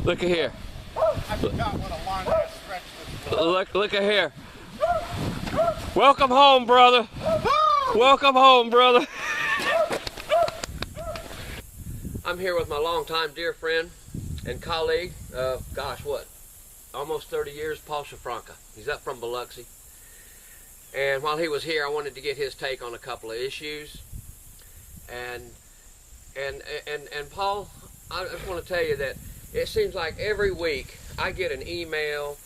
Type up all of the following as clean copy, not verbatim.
Look at here. I forgot what a long ass stretch this was. Look at here. Welcome home, brother. Welcome home, brother. I'm here with my longtime dear friend and colleague of, gosh, what? Almost 30 years, Paul Schaffranke. He's up from Biloxi. And while he was here, I wanted to get his take on a couple of issues. And Paul, I just want to tell you that it seems like every week I get an email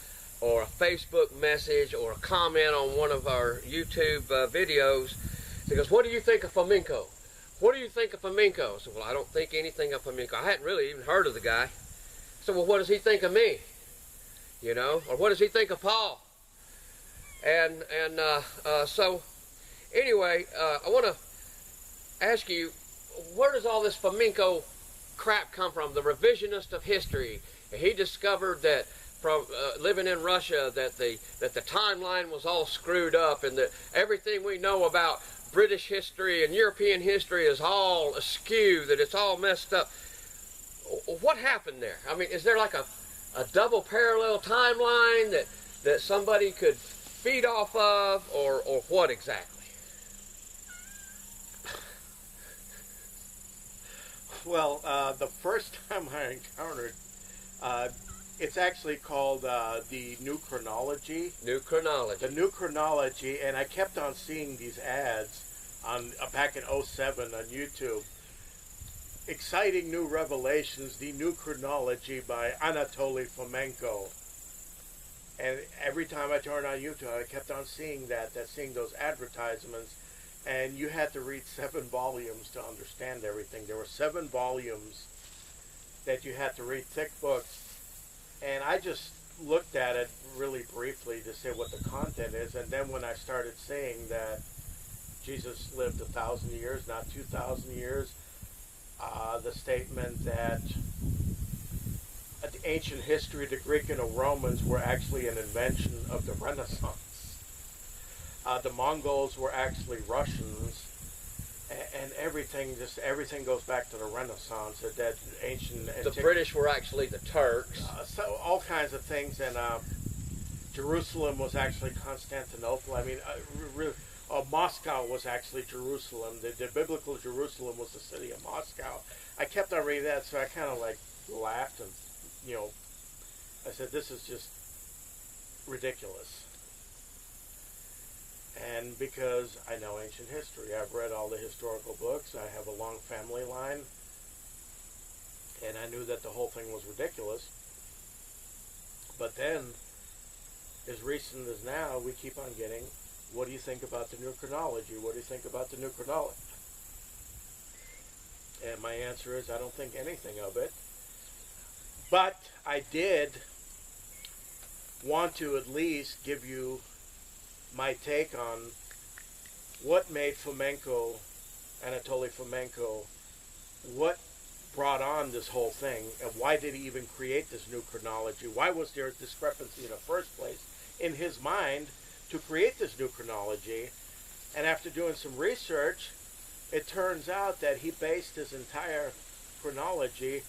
or a Facebook message or a comment on one of our YouTube videos that goes, "What do you think of Fomenko? What do you think of Fomenko?" I said, "Well, I don't think anything of Fomenko." I hadn't really even heard of the guy. So, well, what does he think of me? You know, or what does he think of Paul? So anyway, I want to ask you, where does all this Fomenko crap come from? The revisionist of history. He discovered that from living in Russia that the timeline was all screwed up, and that everything we know about British history and European history is all askew, that it's all messed up. What happened there? I mean, is there like a double parallel timeline that somebody could feed off of, or what exactly? Well, the first time I encountered, it's actually called the New Chronology. New Chronology. The New Chronology, and I kept on seeing these ads on back in '07 on YouTube. Exciting new revelations, the New Chronology by Anatoly Fomenko. And every time I turned on YouTube, I kept on seeing seeing those advertisements. And you had to read 7 volumes to understand everything. There were 7 volumes that you had to read, thick books. And I just looked at it really briefly to say what the content is. And then when I started saying that Jesus lived 1,000 years, not 2,000 years, the statement that the ancient history, the Greek and the Romans were actually an invention of the Renaissance. The Mongols were actually Russians, and everything goes back to the Renaissance. That ancient. The British were actually the Turks. So all kinds of things, and Jerusalem was actually Constantinople. I mean, Moscow was actually Jerusalem. The biblical Jerusalem was the city of Moscow. I kept on reading that, so I kind of like laughed and, you know, I said, this is just ridiculous. And because I know ancient history, I've read all the historical books, I have a long family line, and I knew that the whole thing was ridiculous. But then, as recent as now, we keep on getting, what do you think about the New Chronology? What do you think about the New Chronology? And my answer is, I don't think anything of it. But I did want to at least give you my take on what made Fomenko, Anatoly Fomenko, what brought on this whole thing, and why did he even create this New Chronology? Why was there a discrepancy in the first place in his mind to create this New Chronology? And after doing some research, it turns out that he based his entire chronology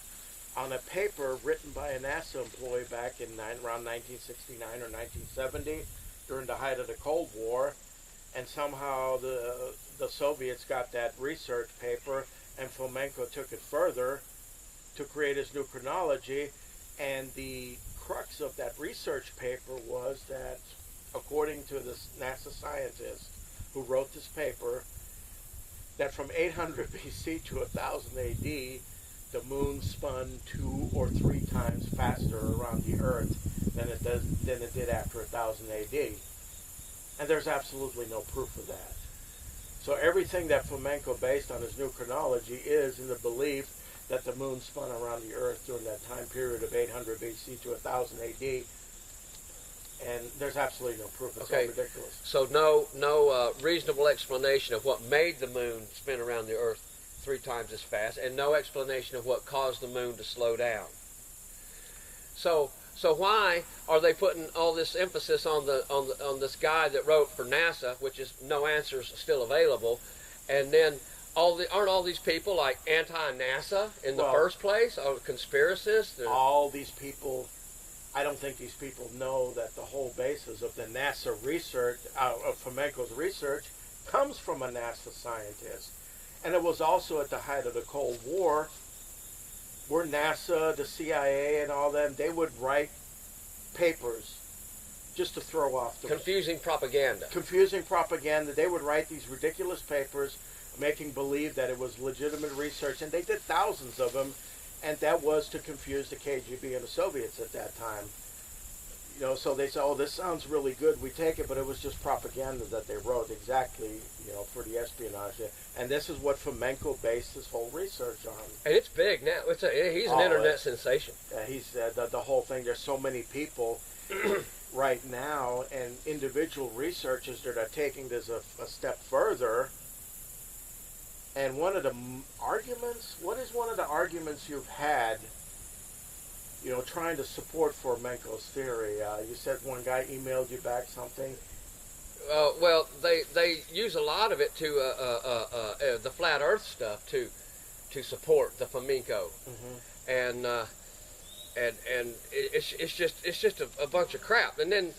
on a paper written by a NASA employee back in around 1969 or 1970 during the height of the Cold War, and somehow the Soviets got that research paper, and Fomenko took it further to create his New Chronology. And the crux of that research paper was that, according to this NASA scientist who wrote this paper, that from 800 BC to 1000 AD, the moon spun 2 or 3 times faster around the Earth than it did after 1000 AD. And there's absolutely no proof of that. So everything that Fomenko based on his New Chronology is in the belief that the moon spun around the Earth during that time period of 800 BC to 1000 AD. And there's absolutely no proof. It's all ridiculous. So no reasonable explanation of what made the moon spin around the Earth 3 times as fast, and no explanation of what caused the moon to slow down. So why are they putting all this emphasis on this guy that wrote for NASA, which is no answers still available, and then aren't all these people like anti-NASA in the Well, first place, or conspiracists? All these people, I don't think these people know that the whole basis of the NASA research, of Fomenko's research, comes from a NASA scientist. And it was also at the height of the Cold War, where NASA, the CIA, and all them, they would write papers just to throw off the... Confusing propaganda. Confusing propaganda. They would write these ridiculous papers making believe that it was legitimate research, and they did thousands of them, and that was to confuse the KGB and the Soviets at that time. You know, so they said, oh, this sounds really good, we take it, but it was just propaganda that they wrote exactly, you know, for the espionage. And this is what Fomenko based his whole research on. And it's big now. He's an internet sensation. He's the whole thing. There's so many people right now, and individual researchers that are taking this a step further. And one of the arguments, what is one of the arguments you've had, you know, trying to support Fomenko's theory? You said one guy emailed you back something. Well, they use a lot of it to the flat Earth stuff to support the Fomenko, and it's just a bunch of crap. And then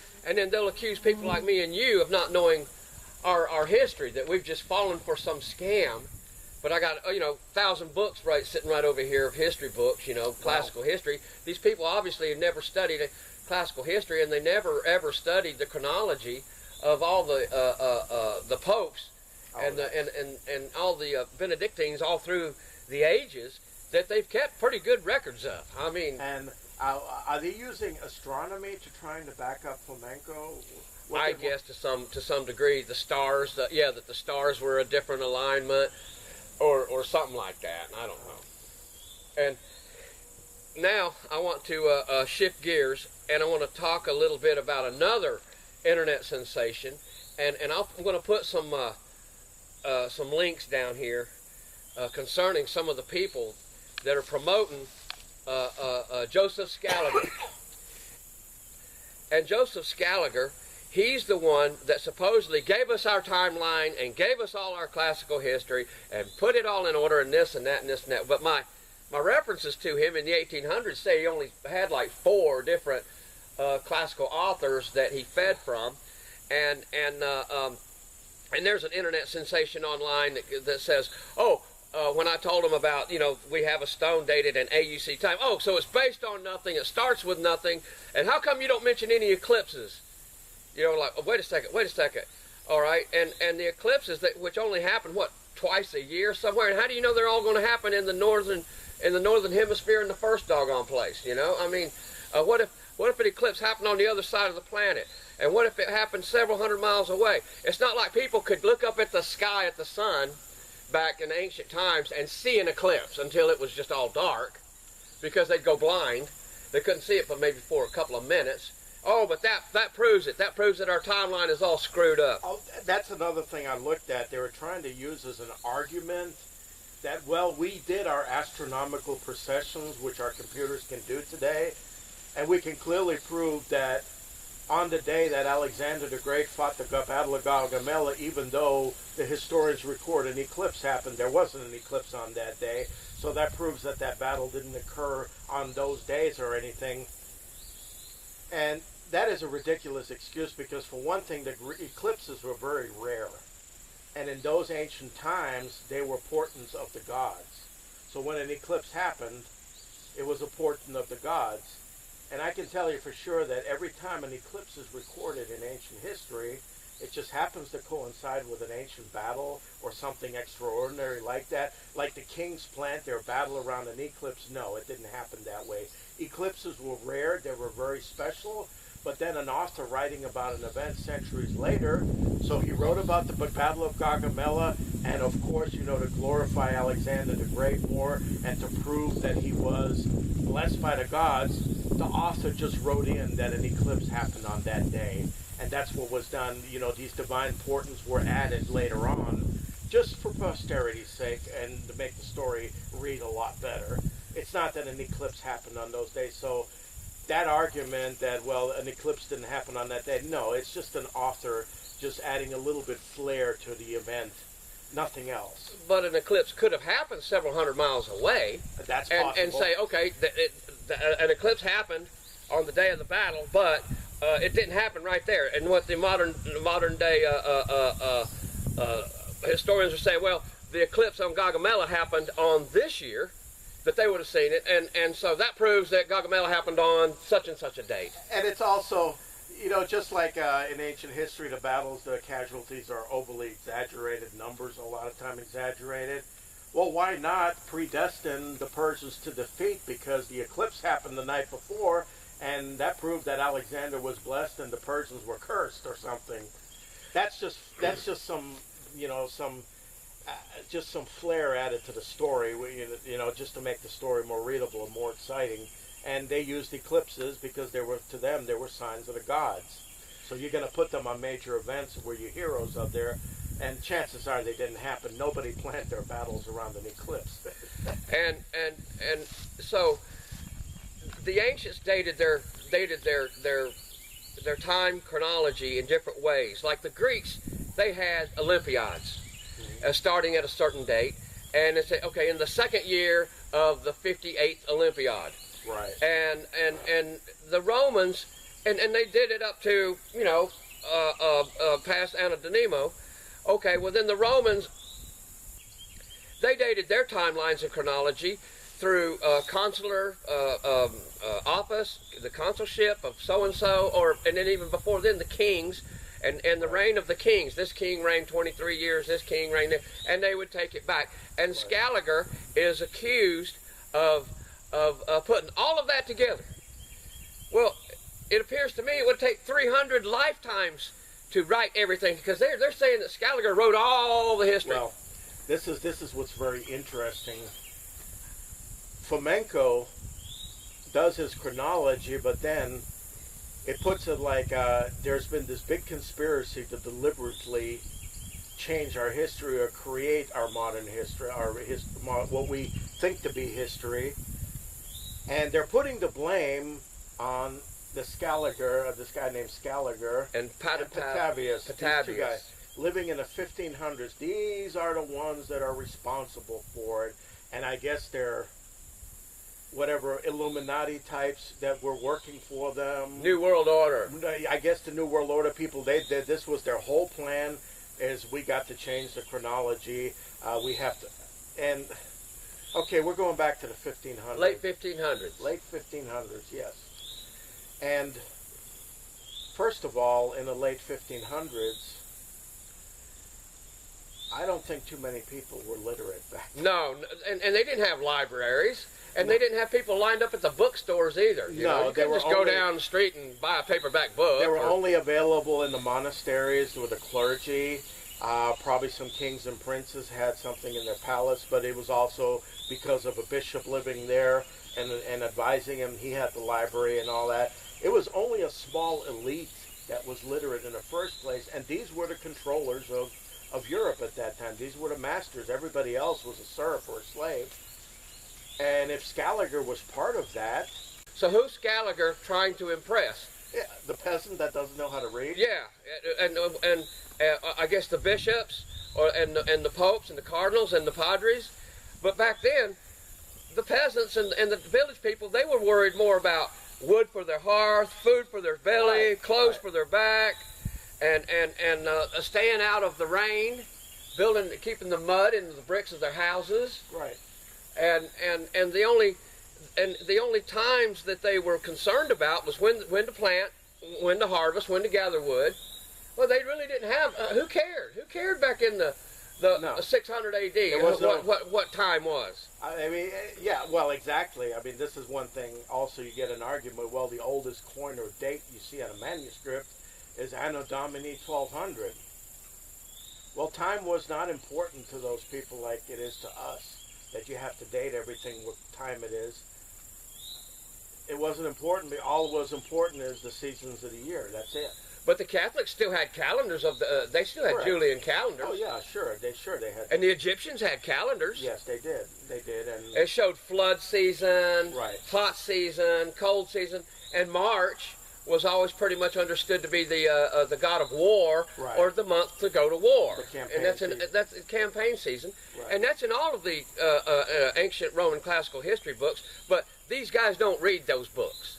they'll accuse people like me and you of not knowing our history, that we've just fallen for some scam. But I got, 1,000 books sitting right over here of history books, classical history. These people obviously have never studied classical history, and they never ever studied the chronology of all the popes and all the Benedictines all through the ages that they've kept pretty good records of. I mean, and are they using astronomy to trying to back up Fomenko? I guess to some degree, the stars, that the stars were a different alignment. Or something like that. I don't know. And now I want to shift gears, and I want to talk a little bit about another internet sensation. And I'm going to put some links down here concerning some of the people that are promoting Joseph Scaliger. And Joseph Scaliger, he's the one that supposedly gave us our timeline and gave us all our classical history and put it all in order, and this and that and this and that. But my references to him in the 1800s say he only had like 4 different classical authors that he fed from, and there's an internet sensation online that says, when I told him about, we have a stone dated in AUC time. Oh, so it's based on nothing. It starts with nothing. And how come you don't mention any eclipses? Wait a second. All right, and the eclipses which only happen twice a year somewhere, and how do you know they're all going to happen in the northern hemisphere in the first doggone place? I mean, what if an eclipse happened on the other side of the planet, and what if it happened several hundred miles away? It's not like people could look up at the sky at the sun back in ancient times and see an eclipse until it was just all dark, because they'd go blind. They couldn't see it but maybe for a couple of minutes. Oh, but that proves it. That proves that our timeline is all screwed up. Oh, that's another thing I looked at. They were trying to use as an argument that, well, we did our astronomical precessions, which our computers can do today, and we can clearly prove that on the day that Alexander the Great fought the Battle of Gaugamela, even though the historians record an eclipse happened, there wasn't an eclipse on that day. So that proves that battle didn't occur on those days or anything. And that is a ridiculous excuse, because for one thing, the eclipses were very rare. And in those ancient times, they were portents of the gods. So when an eclipse happened, it was a portent of the gods. And I can tell you for sure that every time an eclipse is recorded in ancient history, it just happens to coincide with an ancient battle or something extraordinary like that. Like the kings plant their battle around an eclipse. No, it didn't happen that way. Eclipses were rare, they were very special, but then an author writing about an event centuries later, so he wrote about the Battle of Gaugamela, and of course, to glorify Alexander the Great more and to prove that he was blessed by the gods, the author just wrote in that an eclipse happened on that day, and that's what was done. These divine portents were added later on, just for posterity's sake and to make the story read a lot better. It's not that an eclipse happened on those days. So that argument that, well, an eclipse didn't happen on that day, no, it's just an author just adding a little bit flair to the event Nothing else. But an eclipse could have happened several hundred miles away. That's and, possible. And say, okay, an eclipse happened on the day of the battle, but it didn't happen right there. And what the modern day historians are saying, well, the eclipse on Gaugamela happened on this year, that they would have seen it, and so that proves that Gaugamela happened on such and such a date. And it's also, you know, just like in ancient history, the battles, the casualties are overly exaggerated, numbers a lot of time exaggerated. Well, why not predestine the Persians to defeat, because the eclipse happened the night before, and that proved that Alexander was blessed and the Persians were cursed or something. That's just some, you know, just some flair added to the story, you know, just to make the story more readable and more exciting. And they used eclipses because to them, they were signs of the gods. So you're going to put them on major events where your heroes are there, and chances are they didn't happen. Nobody planned their battles around an eclipse. and so the ancients dated their time chronology in different ways. Like the Greeks, they had Olympiads starting at a certain date, and they say, okay, in the second year of the 58th Olympiad. Right. And the Romans, and they did it up to, you know, past Anno Domini. Okay, well then the Romans, they dated their timelines in chronology through consular office, the consulship of so-and-so, and then even before then the kings, and the reign of the kings. This king reigned 23 years, this king reigned, and they would take it back. And Scaliger is accused of putting all of that together. Well, it appears to me it would take 300 lifetimes to write everything, because they're saying that Scaliger wrote all the history. Well, this is what's very interesting. Fomenko does his chronology, but then it puts it like there's been this big conspiracy to deliberately change our history or create our modern history, what we think to be history. And they're putting the blame on the Scaliger, this guy named Scaliger, and Petavius. These two guys living in the 1500s. These are the ones that are responsible for it. And I guess they're whatever Illuminati types that were working for them. New World Order. I guess the New World Order people, this was their whole plan, is we got to change the chronology. We have to, and okay, we're going back to the 1500s. Late 1500s. Late 1500s, yes. And first of all, in the late 1500s, I don't think too many people were literate back then. No, and they didn't have libraries, and they didn't have people lined up at the bookstores either. You know, you couldn't just go down the street and buy a paperback book. They were only available in the monasteries with the clergy. Probably some kings and princes had something in their palace, but it was also because of a bishop living there and advising him. He had the library and all that. It was only a small elite that was literate in the first place, and these were the controllers of Europe at that time. These were the masters. Everybody else was a serf or a slave. And if Scaliger was part of that... So who's Scaliger trying to impress? Yeah, the peasant that doesn't know how to read? Yeah, and I guess the bishops and the popes and the cardinals and the padres. But back then, the peasants and the village people, they were worried more about wood for their hearth, food for their belly, right, clothes right. for their back, and staying out of the rain, keeping the mud into the bricks of their houses. Right. And the only times that they were concerned about was when to plant, when to harvest, when to gather wood. Well, they really didn't have. Who cared? Who cared back in the 600 AD? What time was? I mean, yeah. Well, exactly. I mean, this is one thing. Also, you get an argument. Well, the oldest coin or date you see on a manuscript is Anno Domini 1200. Well, time was not important to those people like it is to us. That you have to date everything what time it is. It wasn't important. All that was important is the seasons of the year. That's it. But the Catholics still had calendars they still had Correct. Julian calendars. Oh yeah, sure. They had. And the Egyptians had calendars. Yes, they did. They did, and it showed flood season, right. hot season, cold season, and March was always pretty much understood to be the god of war, Right. or the month to go to war. The campaign And season. that's campaign season, Right. and that's in all of the ancient Roman classical history books. But these guys don't read those books.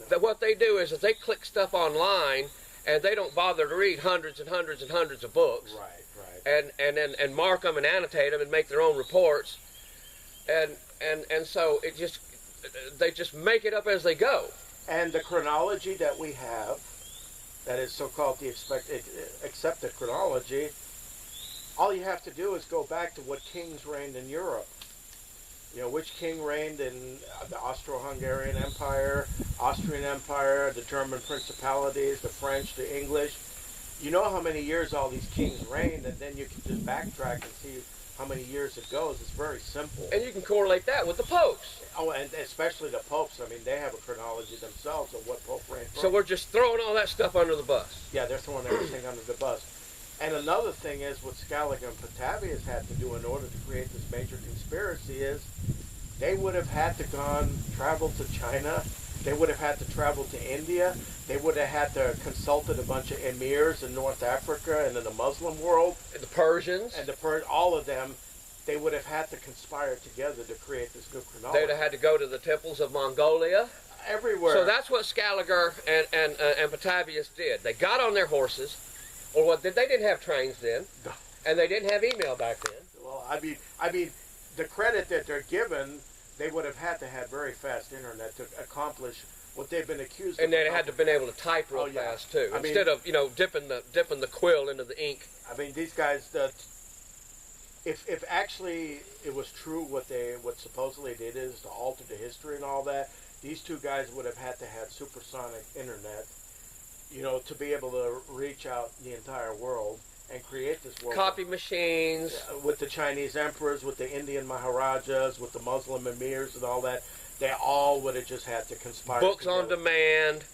No. What they do is they click stuff online, and they don't bother to read hundreds and hundreds and hundreds of books, Right. and mark them and annotate them and make their own reports, and so they just make it up as they go. And the chronology that we have, that is so-called the accepted chronology, all you have to do is go back to what kings reigned in Europe. You know, which king reigned in the Austro-Hungarian Empire, Austrian Empire, the German principalities, the French, the English. You know how many years all these kings reigned, and then you can just backtrack and see how many years it goes. It's very simple. And you can correlate that with the popes. Oh, and especially the popes. I mean, they have a chronology themselves of what pope reigned. So we're just throwing all that stuff under the bus. Yeah, they're throwing everything under the bus. And another thing is what Scaliger and Petavius had to do in order to create this major conspiracy is they would have had to travel to China. They would have had to travel to India. They would have had to consulted a bunch of emirs in North Africa and in the Muslim world. And the Persians. And all of them, they would have had to conspire together to create this new chronology. They'd have had to go to the temples of Mongolia. Everywhere. So that's what Scaliger and Petavius did. They got on their horses, or what? They didn't have trains then, and they didn't have email back then. Well, I mean, the credit that they're given, they would have had to have very fast internet to accomplish what they've been accused of. And they'd had to have been able to type real fast too, instead of dipping the quill into the ink. I mean, these guys. If actually it was true what supposedly they did is to alter the history and all that, these two guys would have had to have supersonic internet, to be able to reach out the entire world and create this world. Copy machines. With the Chinese emperors, with the Indian Maharajas, with the Muslim emirs and all that, they all would have just had to conspire. Books together. on demand.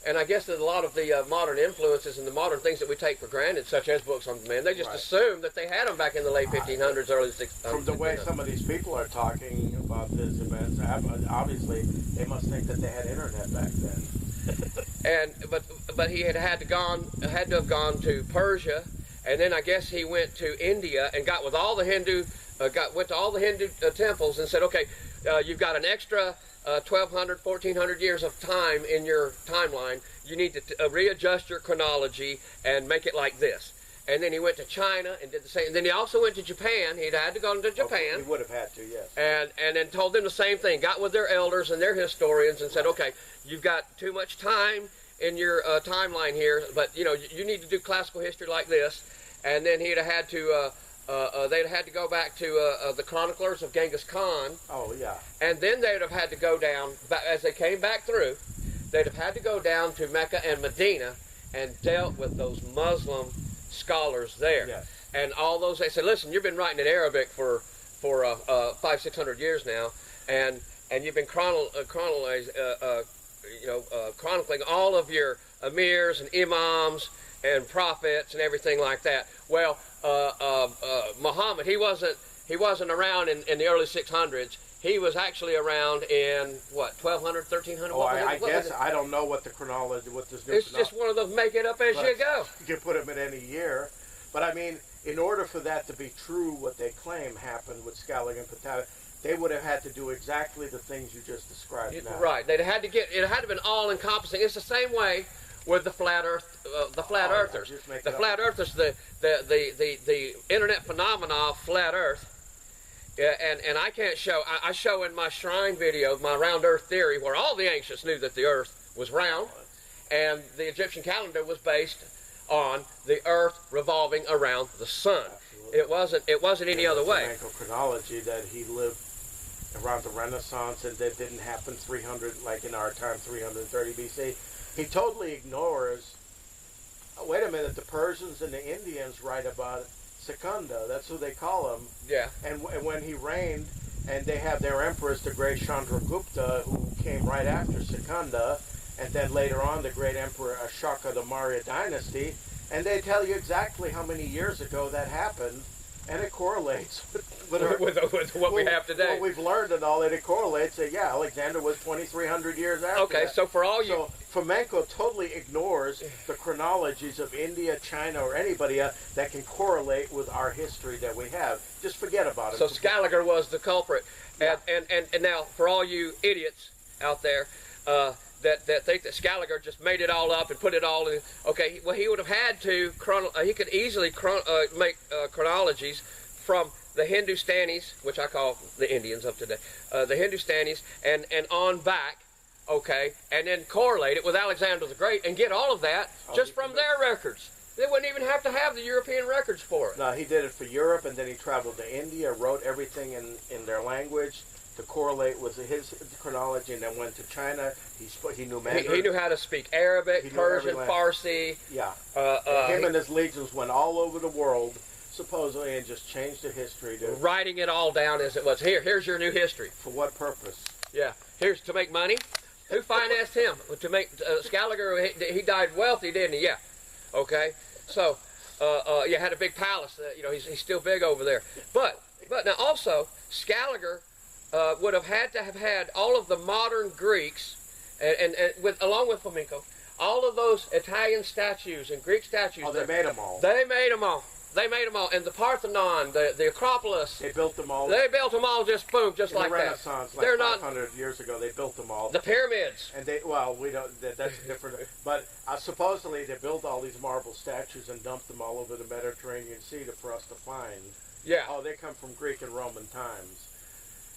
And I guess that a lot of the modern influences and the modern things that we take for granted, such as books on demand, they just assume that they had them back in the late 1500s, early 1600s. From the way some of these people are talking about this events, obviously they must think that they had internet back then. But he had to have gone to Persia, and then I guess he went to India and got with all the went to all the Hindu temples and said, okay, you've got an extra 1,200, 1,400 years of time in your timeline. You need to readjust your chronology and make it like this. And then he went to China and did the same. And then he also went to Japan. He'd had to go to Japan. Okay, he would have had to, yes. And then told them the same thing. Got with their elders and their historians and said, okay, you've got too much time in your timeline here, but you need to do classical history like this. And then he'd have had to. They'd had to go back to the chroniclers of Genghis Khan. Oh, yeah. And then they'd have had to go down, as they came back through, they'd have had to go down to Mecca and Medina and dealt with those Muslim scholars there. Yes. And all those, they said, listen, you've been writing in Arabic for 500-600 years now, and you've been chronicling all of your emirs and imams and prophets and everything like that. Well, Muhammad, he wasn't around in the early 600s. He was actually around in what, 1200, 1300? Oh, I guess I don't know what the chronology, what this new. It's just one of those make it up as you go. You can put them in any year, but I mean, in order for that to be true, what they claim happened with Scaliger and Petavius, they would have had to do exactly the things you just described. Right. It had to have been all encompassing. It's the same way with the flat Earth, the flat earthers. The flat earthers, the internet phenomena of flat Earth. And I can't show. I show in my shrine video my round Earth theory, where all the ancients knew that the Earth was round, and the Egyptian calendar was based on the Earth revolving around the sun. Absolutely. It wasn't any other way. Fomenko chronology that he lived around the Renaissance, and that didn't happen 300, like in our time, 330 BC. He totally ignores. Wait a minute, the Persians and the Indians write about Secunda. That's who they call him. Yeah. And when he reigned, and they have their empress, the great Chandragupta, who came right after Secunda, and then later on the great emperor Ashoka, the Maurya dynasty, and they tell you exactly how many years ago that happened. And it correlates with what we have today. What we've learned and all that, it correlates that, yeah, Alexander was 2,300 years after Okay, that. so for all you... So Fomenko totally ignores the chronologies of India, China, or anybody else that can correlate with our history that we have. Just forget about it. So Scaliger was the culprit. Yeah. And now, for all you idiots out there that think that Scaliger just made it all up and put it all in, okay, well, he would have had to, he could easily make chronologies from the Hindustanis, which I call the Indians of today, the Hindustanis, and on back, okay, and then correlate it with Alexander the Great and get all of that just from their records. They wouldn't even have to have the European records for it. No, he did it for Europe, and then he traveled to India, wrote everything in their language to correlate with his chronology, and then went to China. He knew Mandarin. He knew how to speak Arabic, Persian, Farsi. Yeah. Him and his legions went all over the world, supposedly, and just changed the history. Writing it all down as it was. Here's your new history. For what purpose? Yeah. Here's to make money. Who financed him? To make Scaliger, he died wealthy, didn't he? Yeah. Okay. So, you had a big palace. You know, he's still big over there. But now also, Scaliger would have had to have had all of the modern Greeks, and along with Fomenko, all of those Italian statues and Greek statues. Oh, they made them all. They made them all. They made them all. And the Parthenon, the Acropolis. They built them all. They built them all just boom, just like that. that. Renaissance, like 500 years ago, they built them all. The pyramids. And we don't. That's different. But supposedly they built all these marble statues and dumped them all over the Mediterranean Sea for us to find. Yeah. Oh, they come from Greek and Roman times.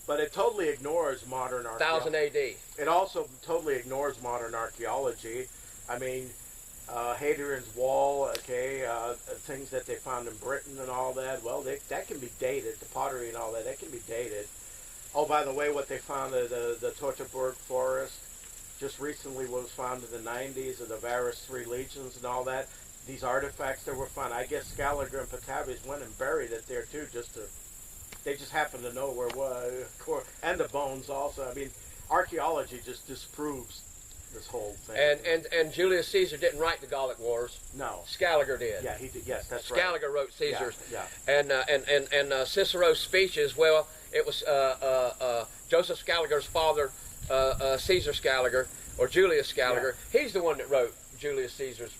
But it totally ignores modern archaeology. 1000 A.D. It also totally ignores modern archaeology. I mean, Hadrian's Wall, okay, things that they found in Britain and all that, well, that can be dated. The pottery and all that, that can be dated. Oh, by the way, what they found, the Teutoburg forest, just recently was found in the 90s, of the Varus 3 legions and all that. These artifacts that were found, I guess Scaliger and Petavius went and buried it there too, they just happened to know where it was, and the bones also. I mean, archaeology just disproves this whole thing. And Julius Caesar didn't write the Gallic Wars. No. Scaliger did. Yeah, he did. Yes, that's right. Scaliger wrote Caesar's. Yeah. And Cicero's speeches. Well, it was Joseph Scaliger's father, Caesar Scaliger, or Julius Scaliger. Yeah. He's the one that wrote Julius Caesar's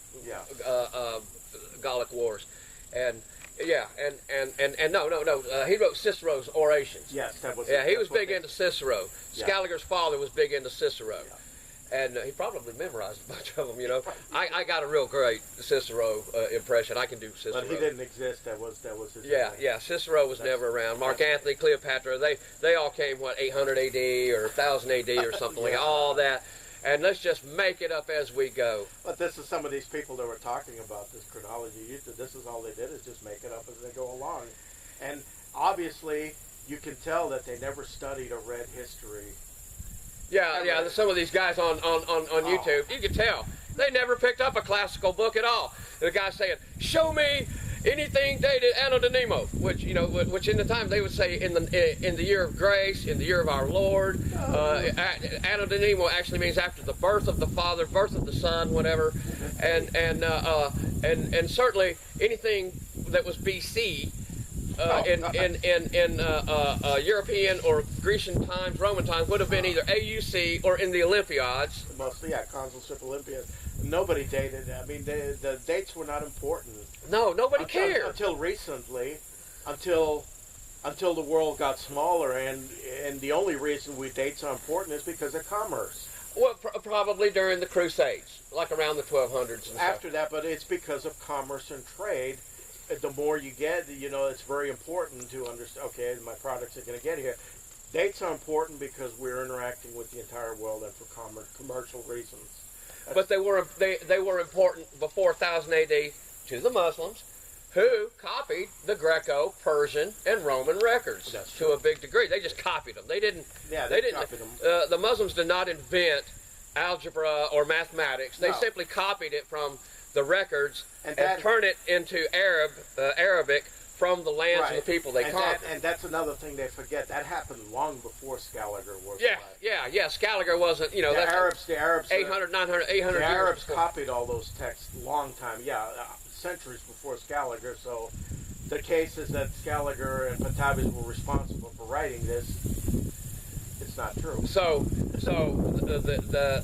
Gallic Wars, and. Yeah, and no. He wrote Cicero's orations. Yes, that was. Yeah, he was big into Cicero. Yeah. Scaliger's father was big into Cicero, yeah. And he probably memorized a bunch of them. You know, I got a real great Cicero impression. I can do Cicero. But he didn't exist. That was his. Yeah. Cicero was never around. Mark Antony, Cleopatra, they all came 800 A.D. or 1000 A.D. or something like all that. And let's just make it up as we go. But this is some of these people that were talking about this chronology. This is all they did, is just make it up as they go along. And obviously, you can tell that they never studied or read history. Yeah. Some of these guys on YouTube, you can tell. They never picked up a classical book at all. The guy saying, show me anything dated Anno Domini, which in the time they would say in the year of grace, in the year of our Lord. Anno Domini actually means after the birth of the Father, birth of the Son, whatever, and certainly anything that was BC in European or Grecian times, Roman times would have been either AUC or in the Olympiads. Mostly, consulship Olympiads. Nobody dated. I mean, the dates were not important. No, nobody cared until recently, until the world got smaller, and the only reason dates are important is because of commerce. Well, probably during the Crusades, like around the 1200s. And after that, but it's because of commerce and trade. The more you get, it's very important to understand. Okay, my products are going to get here. Dates are important because we're interacting with the entire world and for commercial reasons. But they were important before 1000 A.D. to the Muslims, who copied the Greco, Persian, and Roman records to a big degree. They just copied them. They didn't. Yeah, they didn't. Copied them. The Muslims did not invent algebra or mathematics. They simply copied it from the records and turned it into Arabic from the lands of the people they conquered. And that's another thing they forget. That happened long before Scaliger was alive. Yeah. Scaliger wasn't, the Arabs, 800, 900, 800 the years Arabs before. copied all those texts long time, centuries before Scaliger. So the case is that Scaliger and Petavius were responsible for writing this, it's not true. So the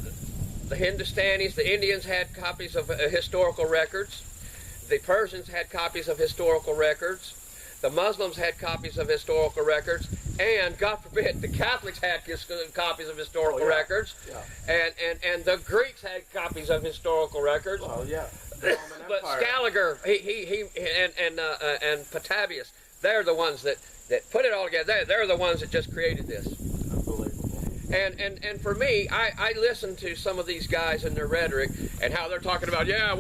Hindustanis, the Indians had copies of historical records. The Persians had copies of historical records. The Muslims had copies of historical records, and God forbid, the Catholics had copies of historical records, and the Greeks had copies of historical records. Well, yeah. But Scaliger, he and Petavius, they're the ones that put it all together. They're the ones that just created this. Unbelievable. And for me, I listen to some of these guys and their rhetoric and how they're talking about, yeah,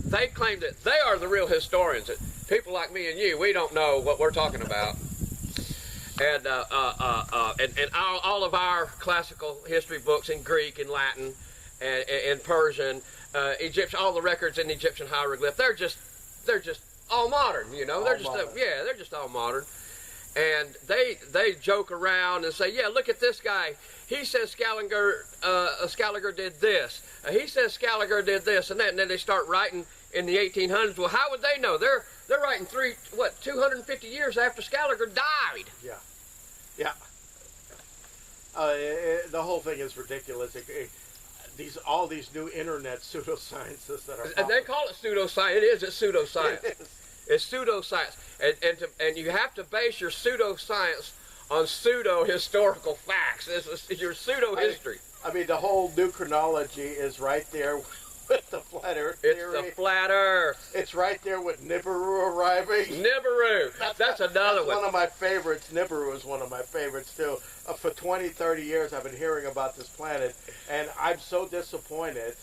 they claim that they are the real historians. That people like me and you, we don't know what we're talking about. And all of our classical history books in Greek and Latin and Persian, Egyptian, all the records in Egyptian hieroglyph, they're just all modern, you know. They're just all modern. And they joke around and say, yeah, look at this guy. He says Scaliger did this. He says Scaliger did this and that. And then they start writing in the 1800s. Well, how would they know? They're writing 250 years after Scaliger died. Yeah. Yeah. The whole thing is ridiculous. All these new internet pseudosciences that are and they call it pseudoscience. It's pseudoscience. It is. It's pseudoscience. And you have to base your pseudoscience on pseudo-historical facts. It's your pseudo-history. I mean, the whole new chronology is right there with the flat Earth theory. It's the flat Earth. It's right there with Nibiru arriving. Nibiru. That's another one. One of my favorites. Nibiru is one of my favorites, too. For 20, 30 years, I've been hearing about this planet, and I'm so disappointed.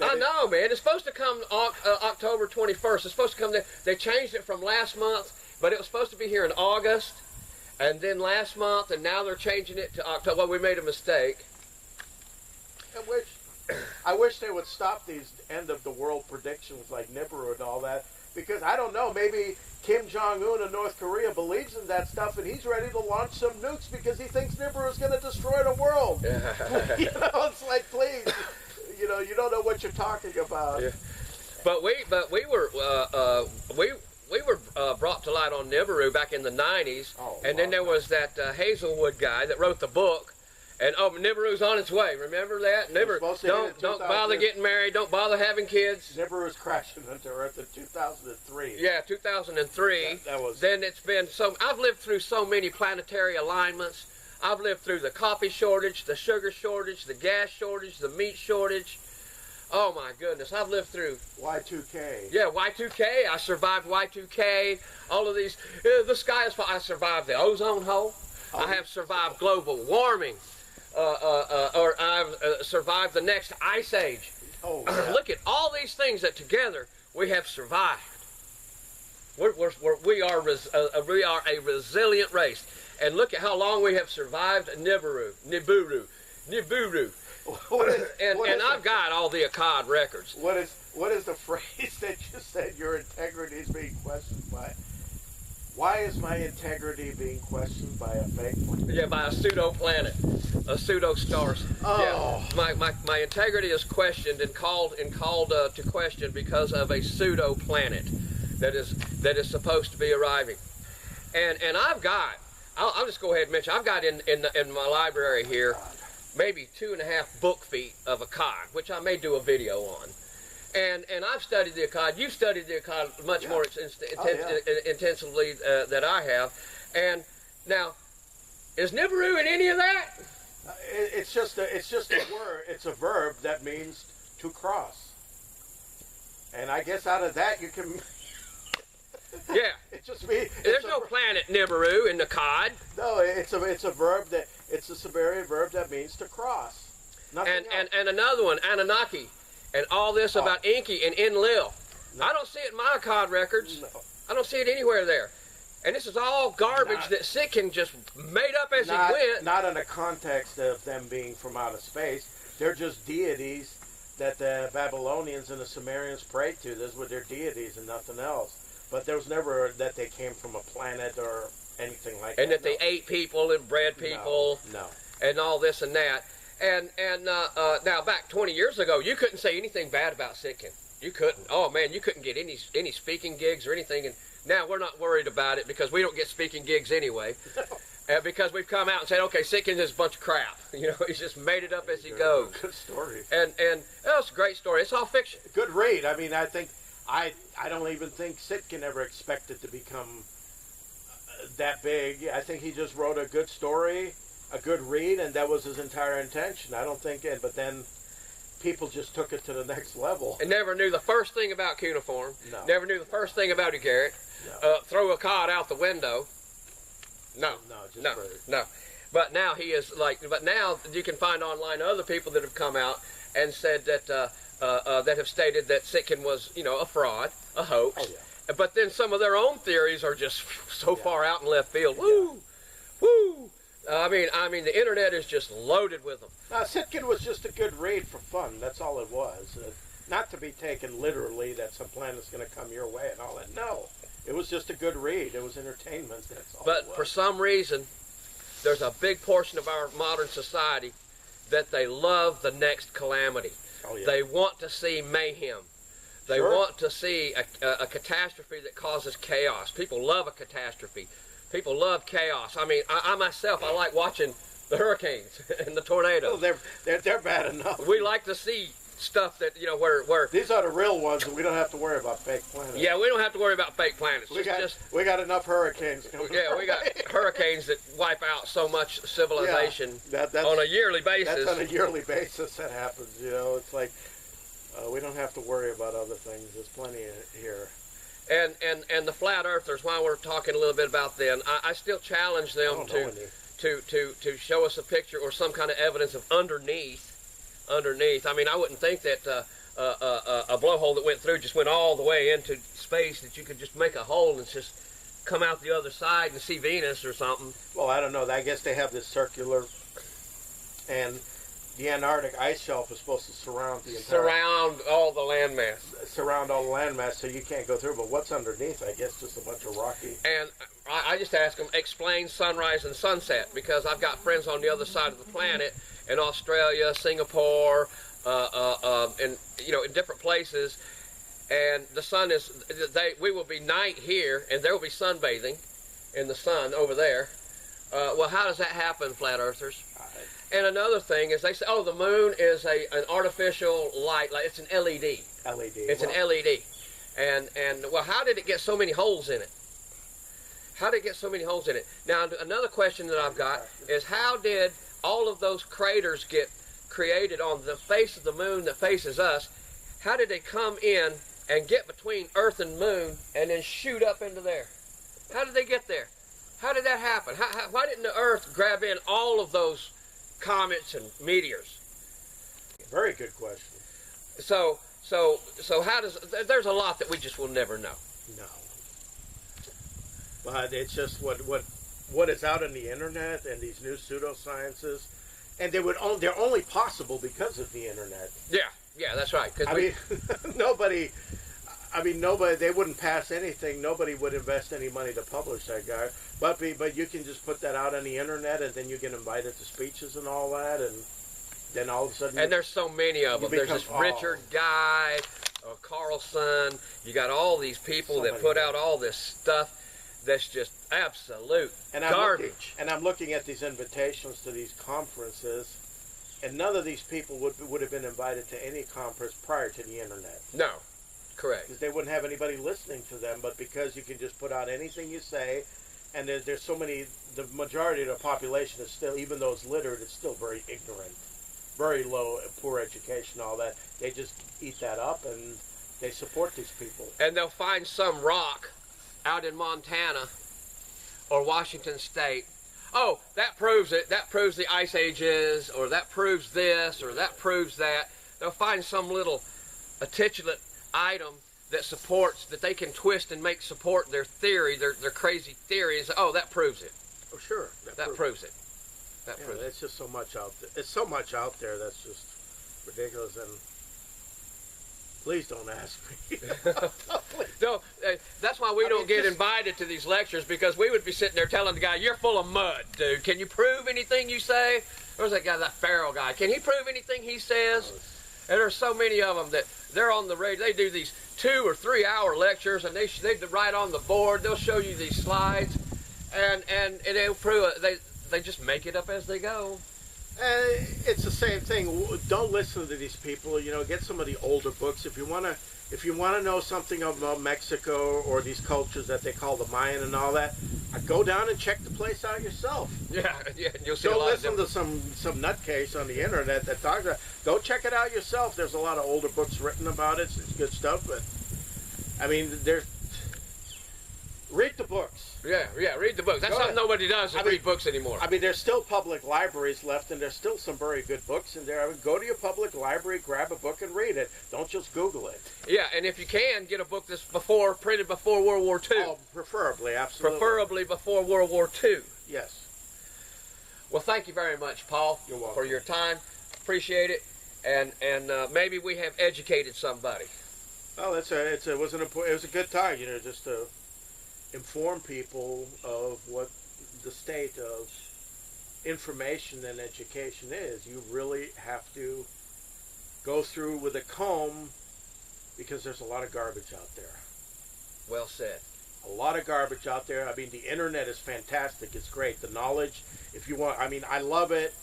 I know, man. It's supposed to come October 21st. It's supposed to come there. They changed it from last month, but it was supposed to be here in August, and then last month, and now they're changing it to October. Well, we made a mistake. I wish they would stop these end-of-the-world predictions like Nibiru and all that, because I don't know, maybe Kim Jong-un of North Korea believes in that stuff, and he's ready to launch some nukes because he thinks Nibiru is going to destroy the world. You know, it's like, please, you know, you don't know what you're talking about. Yeah. But we were brought to light on Nibiru back in the 90s, and then there was that Hazelwood guy that wrote the book. And Nibiru's on its way. Remember that? Nibiru, don't bother getting married. Don't bother having kids. Nibiru's crashing into Earth in 2003. Yeah, 2003. That was. Then it's been so. I've lived through so many planetary alignments. I've lived through the coffee shortage, the sugar shortage, the gas shortage, the meat shortage. Oh my goodness, I've lived through Y2K. Yeah, Y2K. I survived Y2K. All of these. The sky is. I survived the ozone hole. I have survived global warming. Or I've survived the next ice age. Oh, yeah. Look at all these things that together we have survived. We are a resilient race. And look at how long we have survived Nibiru. And I've got all the Akkad records. What is the phrase that you said your integrity is being questioned by? Why is my integrity being questioned by a fake planet? Yeah, by a pseudo planet, a pseudo star. Oh. Yeah, my integrity is questioned and called to question because of a pseudo planet that is supposed to be arriving. And I'll just go ahead and mention, I've got in my library here maybe 2.5 book feet of Akkad, which I may do a video on. And I've studied the Akkad. You've studied the Akkad much more intensively than I have. And now, is Nibiru in any of that? It's just a word. It's a verb that means to cross. And I guess out of that you can. Yeah. It just means. There's no planet Nibiru in the Akkad. No, it's a verb that it's a Sumerian verb that means to cross. Nothing else. And another one, Anunnaki. And all this about Enki and Enlil. No. I don't see it in my Akkad records. No. I don't see it anywhere there. And this is all garbage that Sitchin just made up as he went. Not in the context of them being from outer space. They're just deities that the Babylonians and the Sumerians prayed to. Those were their deities and nothing else. But there was never that they came from a planet or anything like that. And that they ate people and bred people. No. And all this and that. And now back 20 years ago, you couldn't say anything bad about Sitchin. You couldn't. Oh man, you couldn't get any speaking gigs or anything. And now we're not worried about it because we don't get speaking gigs anyway. Because we've come out and said, okay, Sitchin is a bunch of crap. You know, he's just made it up as he goes. Good story. And oh, it's a great story. It's all fiction. Good read. I mean, I think I don't even think Sitchin ever expected to become that big. I think he just wrote a good story, a good read, and that was his entire intention. I don't think it, but then people just took it to the next level. And never knew the first thing about cuneiform. No. Never knew the first thing about a garret. No. Throw a cod out the window. No. No. But now he is like. But now you can find online other people that have come out and said that that have stated that Sitchin was, you know, a fraud, a hoax. Oh, yeah. But then some of their own theories are just so far out in left field. Woo, woo. I mean, the internet is just loaded with them. Sitchin was just a good read for fun. That's all it was. Not to be taken literally that some planet's going to come your way and all that. No, it was just a good read. It was entertainment. That's all. But for some reason, there's a big portion of our modern society that they love the next calamity. Oh, yeah. They want to see mayhem. They want to see a catastrophe that causes chaos. People love a catastrophe. People love chaos. I mean, I myself, I like watching the hurricanes and the tornadoes. Well, they're bad enough. We like to see stuff that, you know, where these are the real ones, and we don't have to worry about fake planets. Yeah, we don't have to worry about fake planets. We got enough hurricanes coming. Yeah, we got hurricanes that wipe out so much civilization that's on a yearly basis. That's on a yearly basis that happens. You know, it's like we don't have to worry about other things. There's plenty here. And the flat earthers, while we're talking a little bit about them, I still challenge them to show us a picture or some kind of evidence of underneath. I mean, I wouldn't think that a blowhole that went through just went all the way into space, that you could just make a hole and just come out the other side and see Venus or something. Well, I don't know. I guess they have this circular, and the Antarctic ice shelf is supposed to surround the entire... Surround all the landmass. Surround all the landmass, so you can't go through. But what's underneath? I guess just a bunch of rocky... And I just ask them, explain sunrise and sunset, because I've got friends on the other side of the planet, in Australia, Singapore, and, you know, in different places, and the sun is... we will be night here, and there will be sunbathing in the sun over there. Well, how does that happen, flat earthers? And another thing is they say, oh, the moon is an artificial light, like it's an LED. LED. It's an LED. And well, how did it get so many holes in it? How did it get so many holes in it? Now, another question that I've got is, how did all of those craters get created on the face of the moon that faces us? How did they come in and get between Earth and moon and then shoot up into there? How did they get there? How did that happen? Why didn't the Earth grab in all of those comets and meteors? Very good question. So how does... There's a lot that we just will never know. No. But it's just what is out on the internet and these new pseudosciences, and they're only possible because of the internet. Yeah, that's right. Nobody, they wouldn't pass anything. Nobody would invest any money to publish that guy. But you can just put that out on the internet, and then you get invited to speeches and all that, and then all of a sudden... And there's so many of them. There's this Richard Guy, Carlson. You got all these people that put out all this stuff that's just absolute garbage. I'm looking at these invitations to these conferences, and none of these people would have been invited to any conference prior to the internet. No, correct. Because they wouldn't have anybody listening to them, but because you can just put out anything you say, and there's so many, the majority of the population is still, even though it's literate, it's still very ignorant, very low, poor education, all that. They just eat that up, and they support these people. And they'll find some rock out in Montana or Washington State. Oh, that proves it. That proves the ice ages, or that proves this, or that proves that. They'll find some little titulate item that they can twist and make support their theory, their crazy theory, and say, oh, that proves it. Oh, sure. That proves it. That proves it. It's just so much out there. It's so much out there that's just ridiculous, and please don't ask me. No, that's why we don't get invited to these lectures, because we would be sitting there telling the guy, you're full of mud, dude. Can you prove anything you say? Where's that guy, that Farrell guy? Can he prove anything he says? And there's so many of them that they're on the radio. They do these 2 or 3 hour lectures, and they write on the board. They'll show you these slides, and they'll prove it. They just make it up as they go. It's the same thing. Don't listen to these people. You know, get some of the older books if you want to know something about Mexico or these cultures that they call the Mayan and all that. Go down and check the place out yourself. Yeah, you'll see. Don't listen to some nutcase on the internet that talks about. Go check it out yourself. There's a lot of older books written about it. It's good stuff, but I mean, read the books. Yeah, read the books. That's something nobody does, read books anymore. I mean, there's still public libraries left, and there's still some very good books in there. I mean, go to your public library, grab a book, and read it. Don't just Google it. Yeah, and if you can, get a book that's printed before World War II. Oh, preferably, absolutely. Preferably before World War II. Yes. Well, thank you very much, Paul, You're welcome. for your time. Appreciate it, and maybe we have educated somebody. Well, it was a good time, you know, just to inform people of what the state of information and education is. You really have to go through with a comb because there's a lot of garbage out there. Well said. A lot of garbage out there. I mean, the internet is fantastic. It's great. The knowledge, if you want, I mean, I love it.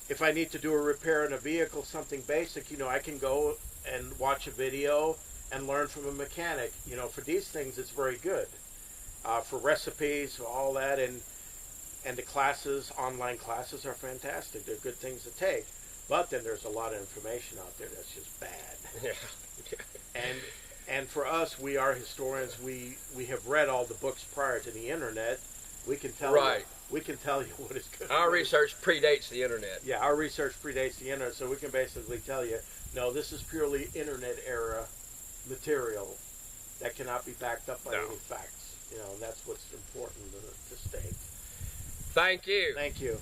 If I need to do a repair in a vehicle, something basic, you know, I can go and watch a video and learn from a mechanic. You know, for these things, it's very good. For recipes, all that, and the classes, online classes are fantastic. They're good things to take. But then there's a lot of information out there that's just bad. Yeah. And for us, we are historians. We have read all the books prior to the internet. We can tell you. We can tell you what is good. Our research predates the internet. Yeah, our research predates the internet, so we can basically tell you, no, this is purely internet era material that cannot be backed up by any facts. You know, and that's what's important to state. Thank you. Thank you.